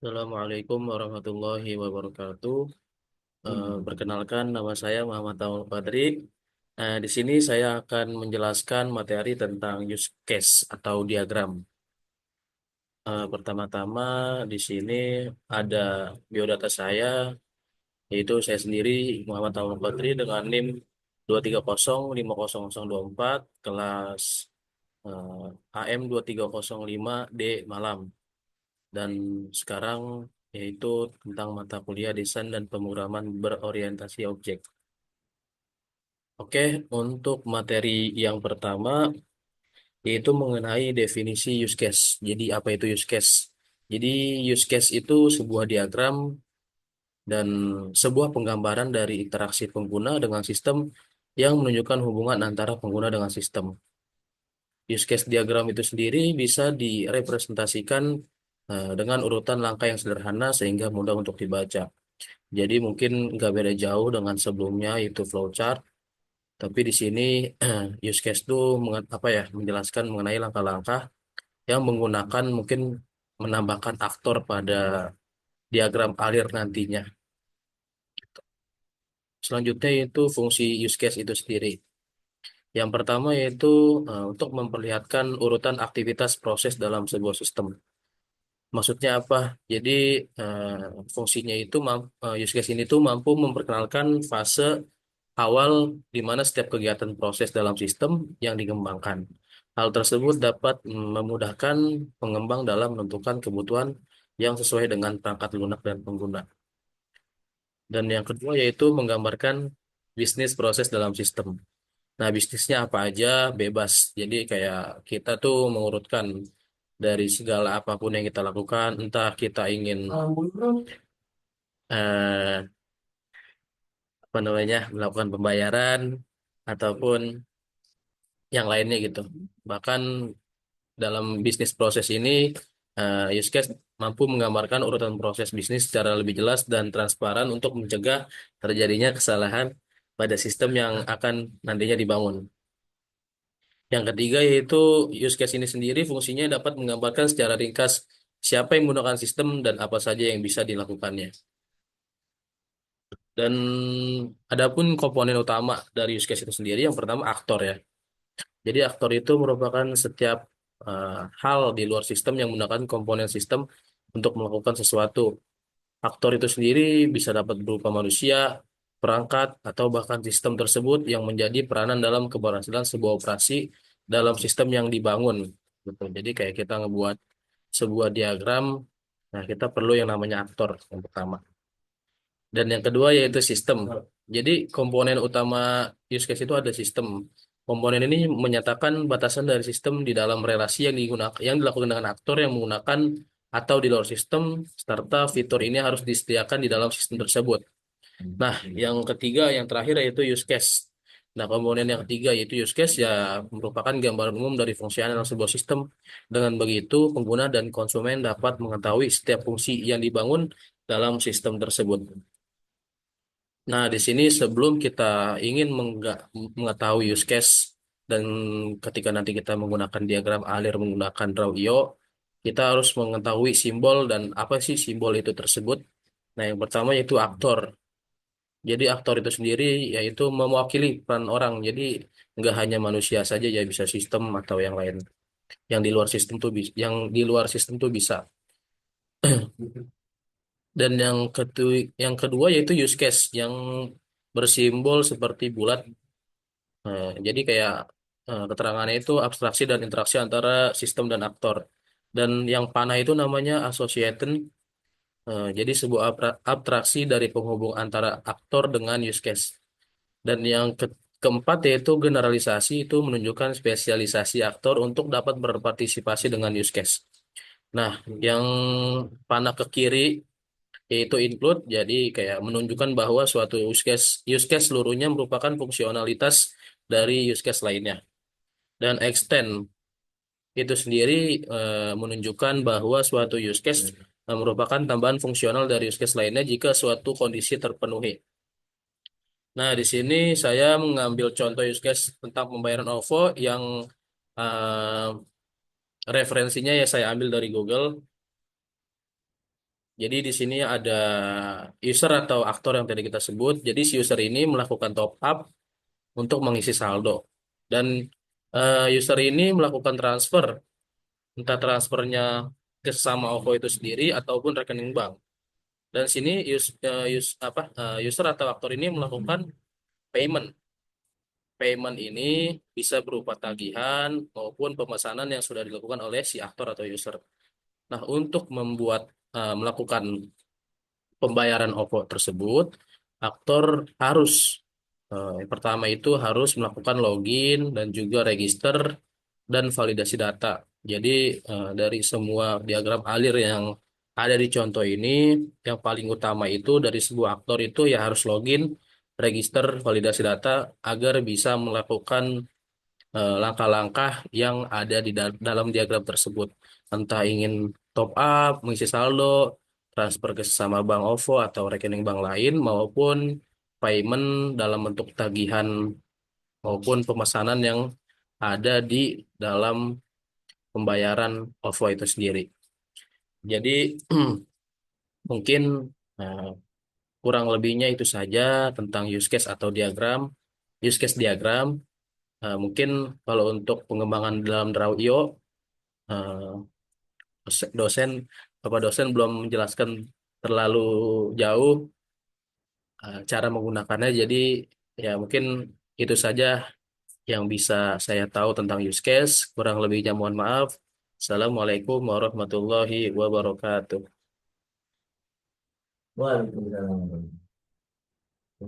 Assalamualaikum warahmatullahi wabarakatuh. Perkenalkan, nama saya Muhammad Taul Fadri. Di sini saya akan menjelaskan materi tentang use case atau diagram. Pertama-tama di sini ada biodata saya, yaitu saya sendiri Muhammad Taul Fadri dengan NIM 230500024, kelas AM 2305D Malam. Dan sekarang yaitu tentang mata kuliah desain dan pemrograman berorientasi objek. Oke, untuk materi yang pertama yaitu mengenai definisi use case. Jadi apa itu use case? Jadi use case itu sebuah diagram dan sebuah penggambaran dari interaksi pengguna dengan sistem yang menunjukkan hubungan antara pengguna dengan sistem. Use case diagram itu sendiri bisa direpresentasikan dengan urutan langkah yang sederhana sehingga mudah untuk dibaca. Jadi mungkin nggak beda jauh dengan sebelumnya itu flowchart, tapi di sini use case itu apa ya menjelaskan mengenai langkah-langkah yang menggunakan mungkin menambahkan aktor pada diagram alir nantinya. Selanjutnya itu fungsi use case itu sendiri. Yang pertama yaitu untuk memperlihatkan urutan aktivitas proses dalam sebuah sistem. Maksudnya apa? Jadi eh, fungsinya itu use case ini tuh mampu memperkenalkan fase awal di mana setiap kegiatan proses dalam sistem yang dikembangkan. Hal tersebut dapat memudahkan pengembang dalam menentukan kebutuhan yang sesuai dengan perangkat lunak dan pengguna. Dan yang kedua yaitu menggambarkan bisnis proses dalam sistem. Nah, bisnisnya apa aja bebas. Jadi kayak kita tuh mengurutkan dari segala apapun yang kita lakukan, entah kita ingin eh, apa namanya melakukan pembayaran ataupun yang lainnya gitu. Bahkan dalam bisnis proses ini, use case mampu menggambarkan urutan proses bisnis secara lebih jelas dan transparan untuk mencegah terjadinya kesalahan pada sistem yang akan nantinya dibangun. Yang ketiga yaitu use case ini sendiri fungsinya dapat menggambarkan secara ringkas siapa yang menggunakan sistem dan apa saja yang bisa dilakukannya. Dan adapun komponen utama dari use case itu sendiri, yang pertama aktor ya. Jadi aktor itu merupakan setiap hal di luar sistem yang menggunakan komponen sistem untuk melakukan sesuatu. Aktor itu sendiri bisa dapat berupa manusia, perangkat, atau bahkan sistem tersebut yang menjadi peranan dalam keberhasilan sebuah operasi dalam sistem yang dibangun. Gitu. Jadi kayak kita ngebuat sebuah diagram, nah kita perlu yang namanya aktor yang pertama. Dan yang kedua yaitu sistem. Jadi komponen utama use case itu ada sistem. Komponen ini menyatakan batasan dari sistem di dalam relasi yang digunakan, yang dilakukan dengan aktor yang menggunakan atau di luar sistem, serta fitur ini harus disediakan di dalam sistem tersebut. Nah, yang ketiga, yang terakhir yaitu use case. Nah, komponen yang ketiga yaitu use case ya merupakan gambaran umum dari fungsional sebuah sistem. Dengan begitu, pengguna dan konsumen dapat mengetahui setiap fungsi yang dibangun dalam sistem tersebut. Nah, di sini sebelum kita ingin mengetahui use case dan ketika nanti kita menggunakan diagram alir menggunakan draw.io, kita harus mengetahui simbol dan apa sih simbol itu tersebut. Nah, yang pertama yaitu aktor. Jadi aktor itu sendiri yaitu mewakili peran orang. Jadi nggak hanya manusia saja ya bisa sistem atau yang lain. Yang di luar sistem tuh yang di luar sistem tuh bisa. Dan yang kedua yaitu use case yang bersimbol seperti bulat. Jadi kayak keterangannya itu abstraksi dan interaksi antara sistem dan aktor. Dan yang panah itu namanya association. Jadi sebuah abstraksi dari penghubung antara aktor dengan use case. Dan yang keempat yaitu generalisasi itu menunjukkan spesialisasi aktor untuk dapat berpartisipasi dengan use case. Nah, yang panah ke kiri yaitu include, jadi kayak menunjukkan bahwa suatu use case seluruhnya merupakan fungsionalitas dari use case lainnya. Dan extend itu sendiri menunjukkan bahwa suatu use case merupakan tambahan fungsional dari use case lainnya jika suatu kondisi terpenuhi. Nah, di sini saya mengambil contoh use case tentang pembayaran OVO yang referensinya ya saya ambil dari Google. Jadi di sini ada user atau aktor yang tadi kita sebut. Jadi si user ini melakukan top up untuk mengisi saldo. Dan user ini melakukan transfer, entah transfernya ke sesama OVO itu sendiri ataupun rekening bank. Dan sini user atau aktor ini melakukan payment. Payment ini bisa berupa tagihan maupun pemesanan yang sudah dilakukan oleh si aktor atau user. Nah, untuk melakukan pembayaran OVO tersebut, aktor harus yang pertama itu harus melakukan login dan juga register dan validasi data. Jadi dari semua diagram alir yang ada di contoh ini, yang paling utama itu dari sebuah aktor itu ya harus login, register, validasi data agar bisa melakukan langkah-langkah yang ada di dalam diagram tersebut. Entah ingin top up, mengisi saldo, transfer ke sesama bank OVO atau rekening bank lain, maupun payment dalam bentuk tagihan maupun pemesanan yang ada di dalam pembayaran OVO itu sendiri. Jadi mungkin eh, kurang lebihnya itu saja tentang use case atau diagram. Use case diagram, mungkin kalau untuk pengembangan dalam Draw.io, dosen Bapak dosen belum menjelaskan terlalu jauh cara menggunakannya. Jadi ya mungkin itu saja yang bisa saya tahu tentang use case. Kurang lebihnya mohon maaf. Assalamualaikum warahmatullahi wabarakatuh. Waalaikumsalam.